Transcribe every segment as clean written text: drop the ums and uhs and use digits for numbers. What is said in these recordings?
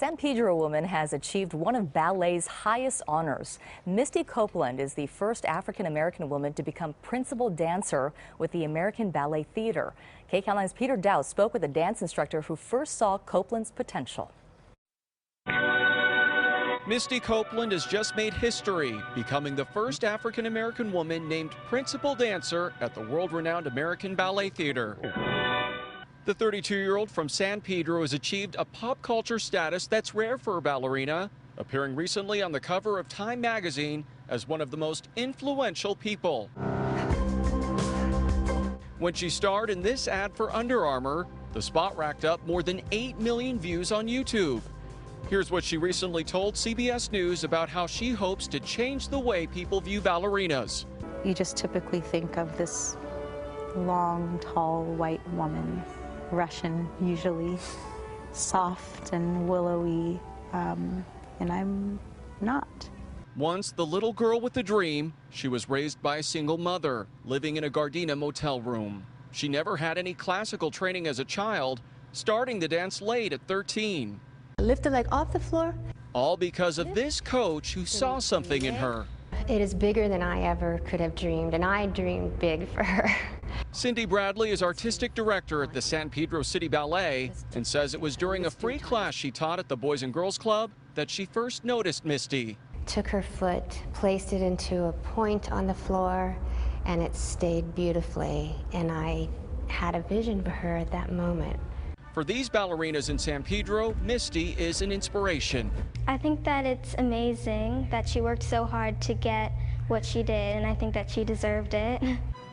San Pedro woman has achieved one of ballet's highest honors. Misty Copeland is the first African-American woman to become principal dancer with the American Ballet Theater. KCAL9's Peter Dowd spoke with a dance instructor who first saw Copeland's potential. Misty Copeland has just made history, becoming the first African-American woman named principal dancer at the world-renowned American Ballet Theater. The 32-year-old from San Pedro has achieved a pop culture status that's rare for a ballerina, appearing recently on the cover of Time magazine as one of the most influential people. When she starred in this ad for Under Armour, the spot racked up more than 8 million views on YouTube. Here's what she recently told CBS News about how she hopes to change the way people view ballerinas. You just typically think of this long, tall, white woman, Russian usually, soft and willowy, and I'm not. Once the little girl with a dream, she was raised by a single mother, living in a Gardena motel room. She never had any classical training as a child, starting to dance late at 13. Lift the leg off the floor. All because of this coach who saw something in her. It is bigger than I ever could have dreamed, and I dreamed big for her. Cindy Bradley is artistic director at the San Pedro City Ballet and says it was during a free class she taught at the Boys and Girls Club that she first noticed Misty. Took her foot, placed it into a point on the floor, and it stayed beautifully, and I had a vision for her at that moment. For these ballerinas in San Pedro, Misty is an inspiration. I think that it's amazing that she worked so hard to get what she did, and I think that she deserved it.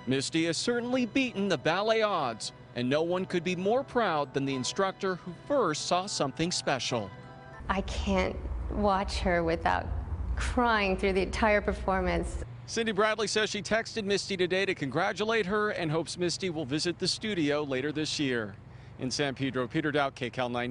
Misty has certainly beaten the ballet odds, and no one could be more proud than the instructor who first saw something special. I can't watch her without crying through the entire performance. Cindy Bradley says she texted Misty today to congratulate her and hopes Misty will visit the studio later this year. In San Pedro, Peter Dowd, KCAL9.